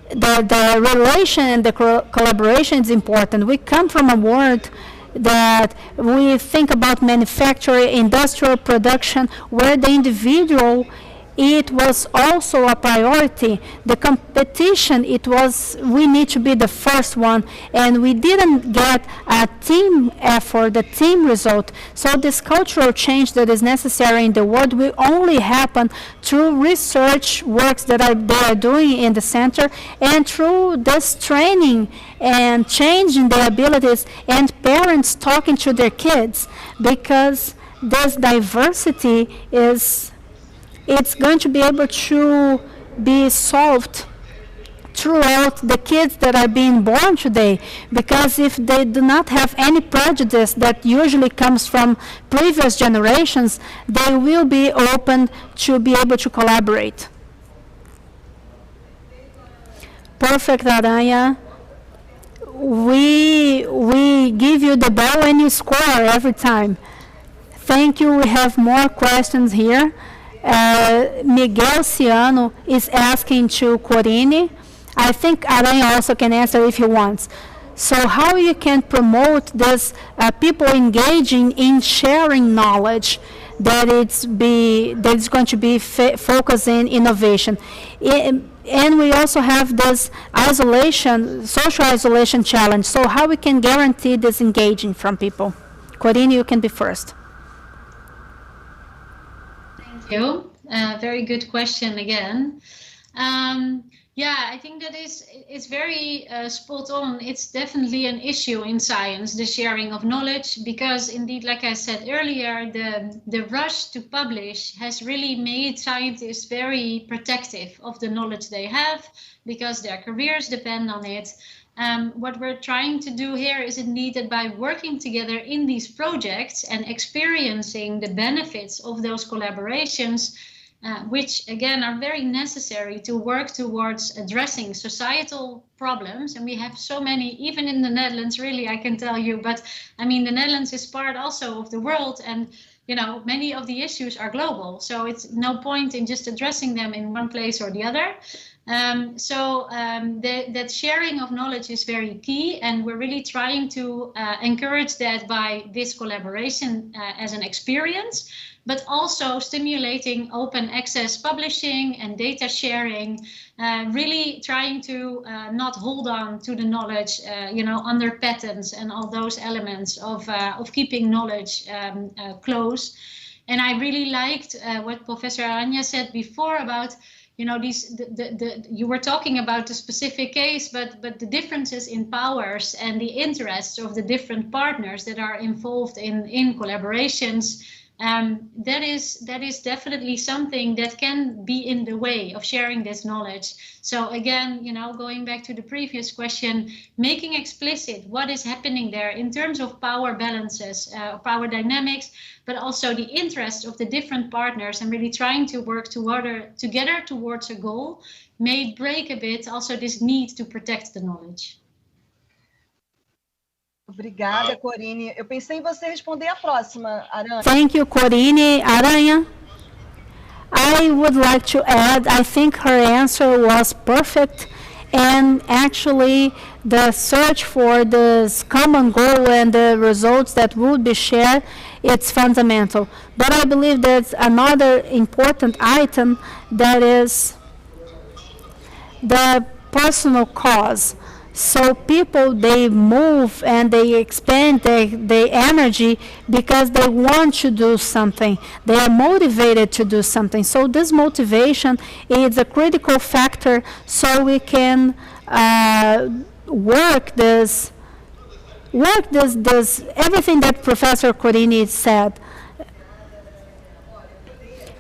the relation and the collaboration is important. We come from a world that we think about manufacturing, industrial production, where the individual, it was also a priority. The competition, we need to be the first one, and we didn't get a team effort, a team result. So this cultural change that is necessary in the world will only happen through research works that they are doing in the center, and through this training and changing their abilities, and parents talking to their kids, because this diversity it's going to be able to be solved throughout the kids that are being born today, because if they do not have any prejudice that usually comes from previous generations, they will be open to be able to collaborate. Perfect, Aranya. We give you the ball and you score every time. Thank you. We have more questions here. Miguel Ciano is asking to Corinne I think Alain also can answer if he wants. So how you can promote this people engaging in sharing knowledge that it's going to be focused in innovation. And we also have this social isolation challenge. So how we can guarantee this engaging from people? Corinne, you can be first. Thank you. Very good question again. Yeah, I think that it's very spot on. It's definitely an issue in science, the sharing of knowledge, because indeed, like I said earlier, the rush to publish has really made scientists very protective of the knowledge they have because their careers depend on it. What we're trying to do here is indeed that by working together in these projects and experiencing the benefits of those collaborations, which again are very necessary to work towards addressing societal problems. And we have so many, even in the Netherlands, really, I can tell you, but I mean, the Netherlands is part also of the world, and you know, many of the issues are global. So it's no point in just addressing them in one place or the other. That sharing of knowledge is very key, and we're really trying to encourage that by this collaboration as an experience, but also stimulating open access publishing and data sharing, really trying to not hold on to the knowledge, under patents and all those elements of keeping knowledge close. And I really liked what Professor Aranya said before about, you know, you were talking about the specific case, but the differences in powers and the interests of the different partners that are involved in collaborations. That is definitely something that can be in the way of sharing this knowledge. So again, you know, going back to the previous question, making explicit what is happening there in terms of power balances, power dynamics, but also the interests of the different partners, and really trying to work together towards a goal may break a bit also this need to protect the knowledge. Obrigada, Corinne. Eu pensei em você responder a próxima, Aranha. Thank you, Corinne. Aranha? I would like to add, I think her answer was perfect, and actually the search for this common goal and the results that would be shared, it's fundamental. But I believe there's another important item that is the personal cause. So people, they move and they expend their energy because they want to do something. They are motivated to do something. So this motivation is a critical factor so we can work this, everything that Professor Corini said.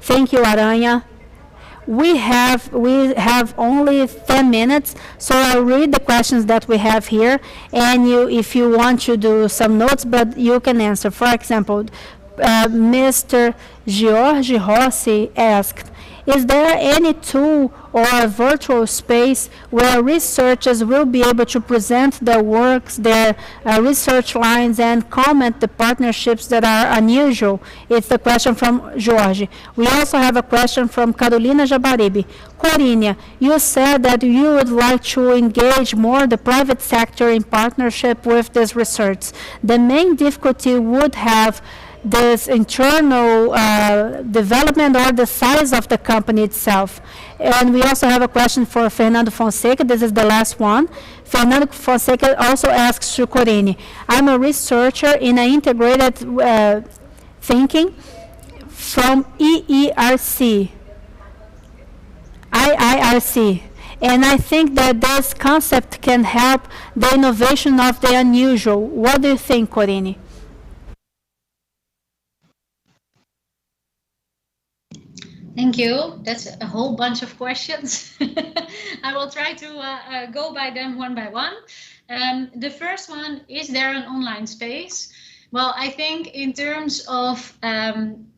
Thank you, Aranha. We have only 10 minutes, so I'll read the questions that we have here, and if you want to do some notes, but you can answer. For example, Mr. George Rossi asked, is there any tool or a virtual space where researchers will be able to present their works, their research lines, and comment the partnerships that are unusual? It's the question from George. We also have a question from Carolina Jabaribe. Corinne, you said that you would like to engage more the private sector in partnership with this research. The main difficulty would have this internal development or the size of the company itself. And we also have a question for Fernando Fonseca. This is the last one. Fernando Fonseca also asks to Corinne, I'm a researcher in an integrated thinking from IIRC. And I think that this concept can help the innovation of the unusual. What do you think, Corinne? Thank you. That's a whole bunch of questions. I will try to go by them one by one. The first one, is there an online space? Well, I think in terms of,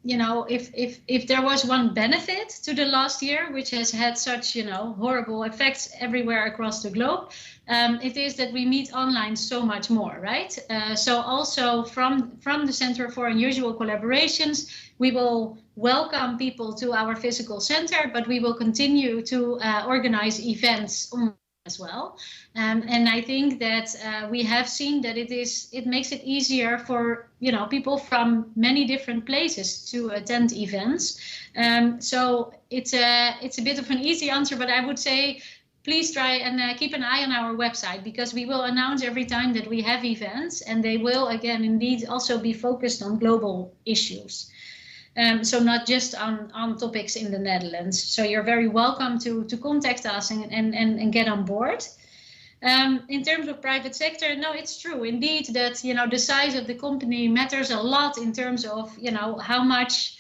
if there was one benefit to the last year, which has had such, horrible effects everywhere across the globe, it is that we meet online so much more, right? So also from the Center for Unusual Collaborations, we will welcome people to our physical center, but we will continue to organize events online as well. And I think that we have seen that it makes it easier for people from many different places to attend events. So it's a bit of an easy answer, but I would say please try and keep an eye on our website, because we will announce every time that we have events, and they will again indeed also be focused on global issues. So not just on topics in the Netherlands. So you're very welcome to contact us and get on board. In terms of private sector, no, it's true indeed that the size of the company matters a lot in terms of how much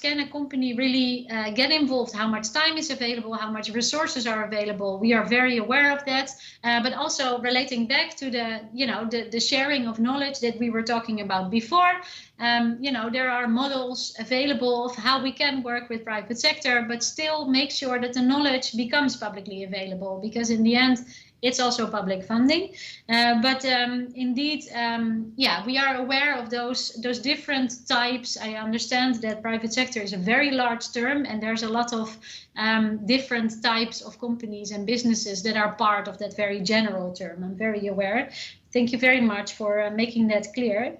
can a company really get involved, how much time is available, how much resources are available. We are very aware of that, but also relating back to the sharing of knowledge that we were talking about before. There are models available of how we can work with private sector, but still make sure that the knowledge becomes publicly available, because in the end, it's also public funding. But indeed, we are aware of those different types. I understand that private sector is a very large term, and there's a lot of different types of companies and businesses that are part of that very general term. I'm very aware. Thank you very much for making that clear.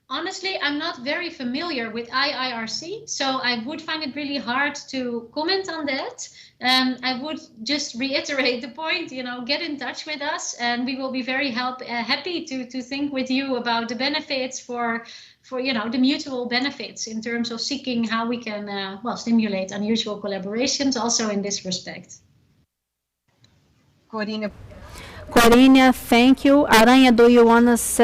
Honestly, I'm not very familiar with IIRC, so I would find it really hard to comment on that. I would just reiterate the point, get in touch with us, and we will be very happy to think with you about the benefits for the mutual benefits in terms of seeking how we can stimulate unusual collaborations also in this respect. Corina, thank you. Aranha, do you want to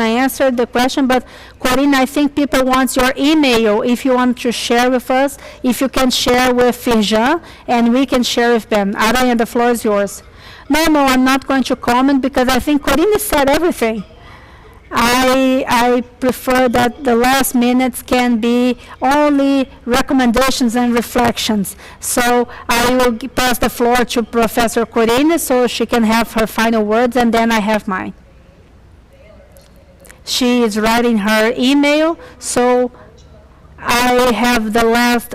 answer the question? But Corina, I think people want your email if you want to share with us, if you can share with Firjan, and we can share with them. Aranha, the floor is yours. No, I'm not going to comment because I think Corina said everything. I prefer that the last minutes can be only recommendations and reflections. So I will pass the floor to Professor Corina so she can have her final words, and then I have mine. She is writing her email, so I have the last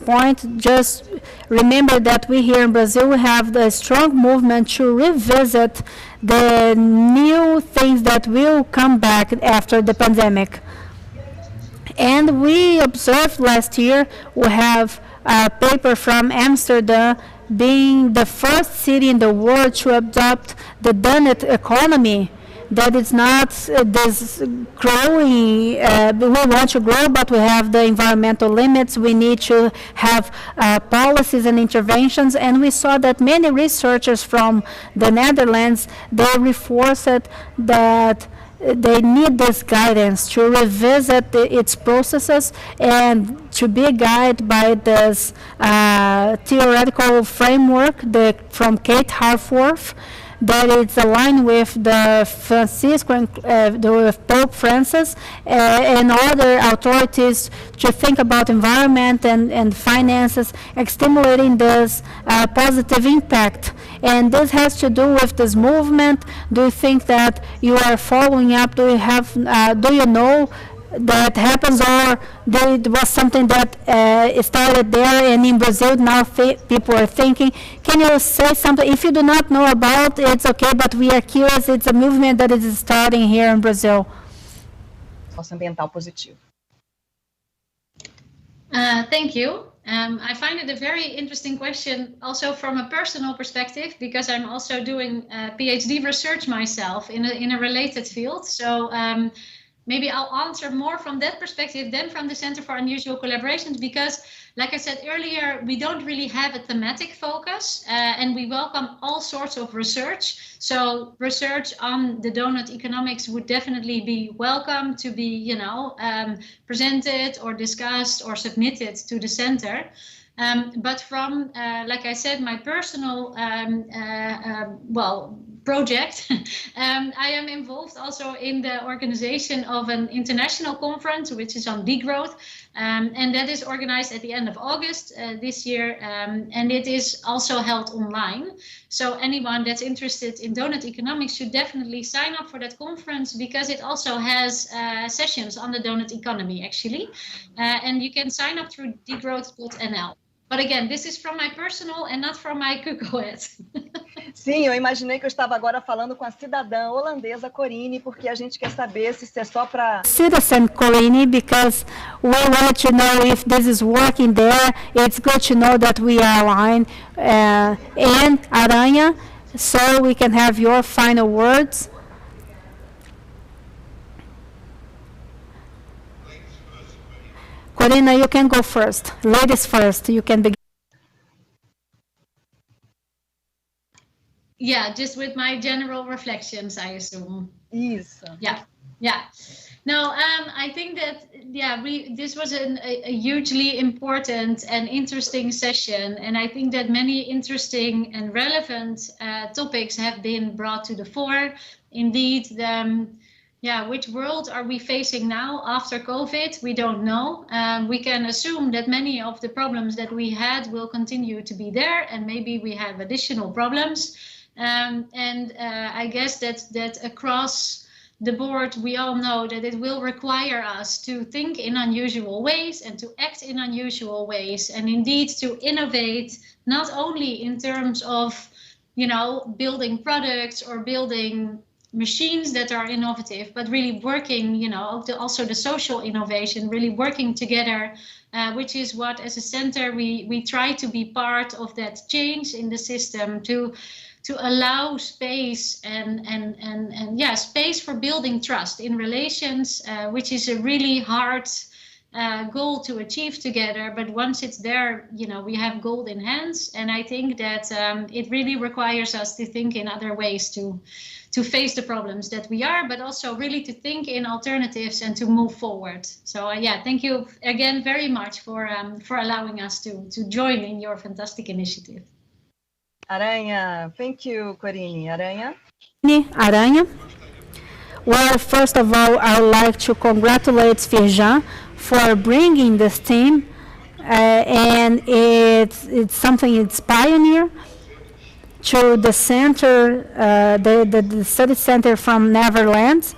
point. Just remember that we here in Brazil have the strong movement to revisit the new things that will come back after the pandemic. And we observed last year, we have a paper from Amsterdam being the first city in the world to adopt the donut economy. That it's not this growing, we want to grow, but we have the environmental limits. We need to have policies and interventions. And we saw that many researchers from the Netherlands, they reinforced that they need this guidance to revisit its processes and to be guided by this theoretical framework from Kate Harforth, that it's aligned with the Franciscan, with Pope Francis and other authorities to think about environment and finances, stimulating this positive impact. And this has to do with this movement. Do you think that you are following up? Do you know that happens, or there was something that started there and in Brazil now people are thinking? Can you say something? If you do not know about it, it's okay, but we are curious. It's a movement that is starting here in Brazil. Ambiental positivo. Thank you. I find it a very interesting question also from a personal perspective, because I'm also doing PhD research myself in a related field. So maybe I'll answer more from that perspective than from the Center for Unusual Collaborations, because, like I said earlier, we don't really have a thematic focus, and we welcome all sorts of research. So research on the donut economics would definitely be welcome to be, presented or discussed or submitted to the center. But from, like I said, my personal project, I am involved also in the organization of an international conference, which is on degrowth, and that is organized at the end of August this year, and it is also held online. So anyone that's interested in donut economics should definitely sign up for that conference, because it also has sessions on the donut economy, actually, and you can sign up through degrowth.nl. But again, this is from my personal and not from my Google ad. Sim, eu imaginei que eu estava agora falando com a cidadã holandesa Corine, porque a gente quer saber se isso é só para... Citizen Corine, because we want to know if this is working there. It's good to know that we are aligned. And Aranha, so we can have your final words. Corina, you can go first. Ladies first. You can begin. Yeah, just with my general reflections, I assume. Isso. Yeah. No, I think that, this was a hugely important and interesting session. And I think that many interesting and relevant topics have been brought to the fore. Indeed, which world are we facing now after COVID? We don't know. We can assume that many of the problems that we had will continue to be there, and maybe we have additional problems. I guess that across the board, we all know that it will require us to think in unusual ways and to act in unusual ways, and indeed to innovate, not only in terms of, building products or building machines that are innovative, but really working, also the social innovation, really working together, which is what, as a center, we try to be part of that change in the system to allow space and space for building trust in relations, which is a really hard goal to achieve together. But once it's there, we have gold in hands. And I think that it really requires us to think in other ways to face the problems that we are, but also really to think in alternatives and to move forward. So thank you again very much for allowing us to join in your fantastic initiative. Aranha, thank you, Corine. Aranha? Aranha. Well, first of all, I would like to congratulate Firjan for bringing this team, and it's something it's pioneer to the center, the study center from Netherlands,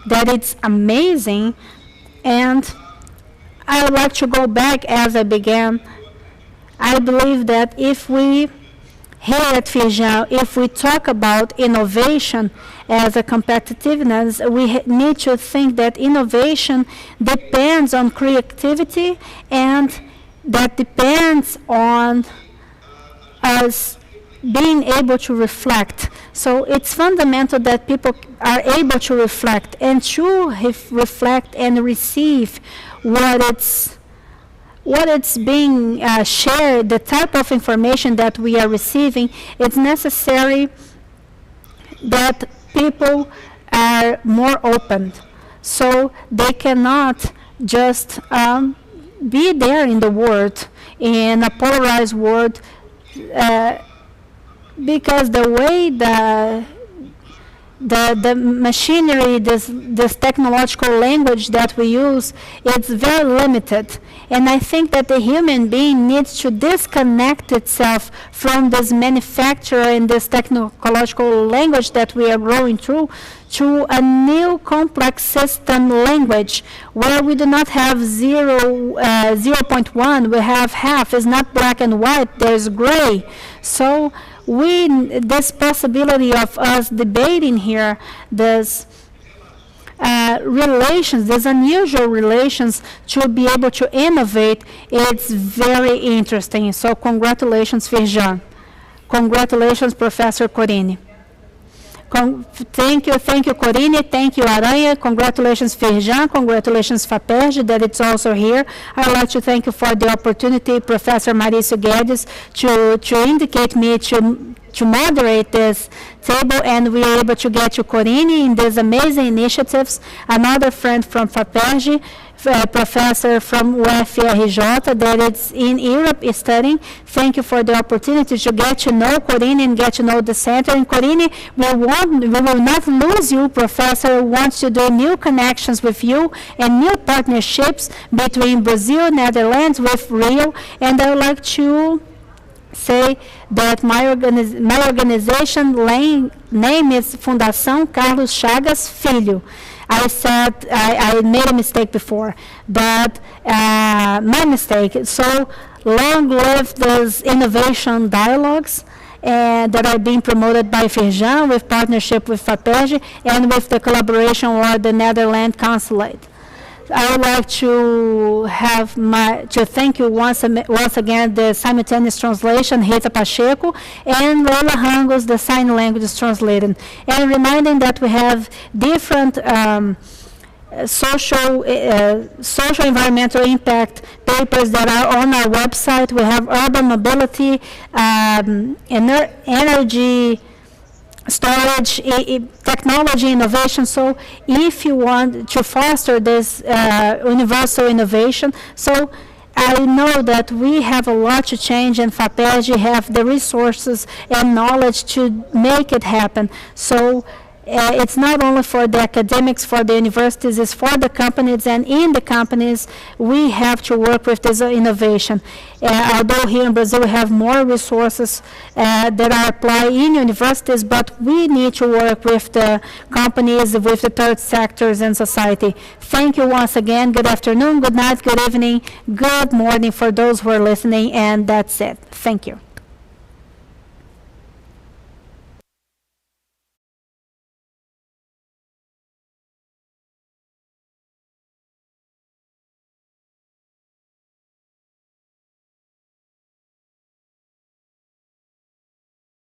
that it's amazing. And I would like to go back as I began. I believe that if we here at Firjan, if we talk about innovation as a competitiveness, we need to think that innovation depends on creativity, and that depends on us being able to reflect. So it's fundamental that people are able to reflect and to reflect and receive what it's being shared, the type of information that we are receiving. It's necessary that people are more open, so they cannot just be there in the world, in a polarized world, because the way the machinery, this technological language that we use, it's very limited. And I think that the human being needs to disconnect itself from this manufacturer and this technological language that we are growing through, to a new complex system language where we do not have 0.1, we have half. It's not black and white, there's gray. So this possibility of us debating here, this relations, these unusual relations, to be able to innovate, it's very interesting. So congratulations, Firjan. Congratulations, Professor Corine. Thank you, Corine. Thank you, Aranha. Congratulations, Firjan. Congratulations, FAPERJ, that it's also here. I'd like to thank you for the opportunity, Professor Mauricio Guedes, to indicate me to moderate this table, and we are able to get to Corine in these amazing initiatives. Another friend from FAPERJ, professor from UFRJ, that is in Europe studying. Thank you for the opportunity to get to know Corine and get to know the center. And Corine, we will not lose you. Professor wants to do new connections with you and new partnerships between Brazil, Netherlands, with Rio. And I would like to say that my organization name is Fundação Carlos Chagas Filho. I said I made a mistake before, but my mistake. So long live those innovation dialogues that are being promoted by Firjan with partnership with FAPERJ and with the collaboration with the Netherlands Consulate. I would like to thank you once again the simultaneous translation, Rita Pacheco, and Leila Rangos, the sign language translator, and reminding that we have different social environmental impact papers that are on our website. We have urban mobility, energy storage, technology innovation. So if you want to foster this universal innovation, so I know that we have a lot to change, and FAPERJ have the resources and knowledge to make it happen. So it's not only for the academics, for the universities, it's for the companies, and in the companies, we have to work with this innovation. Although here in Brazil we have more resources that are applied in universities, but we need to work with the companies, with the third sectors and society. Thank you once again. Good afternoon, good night, good evening, good morning for those who are listening, and that's it. Thank you.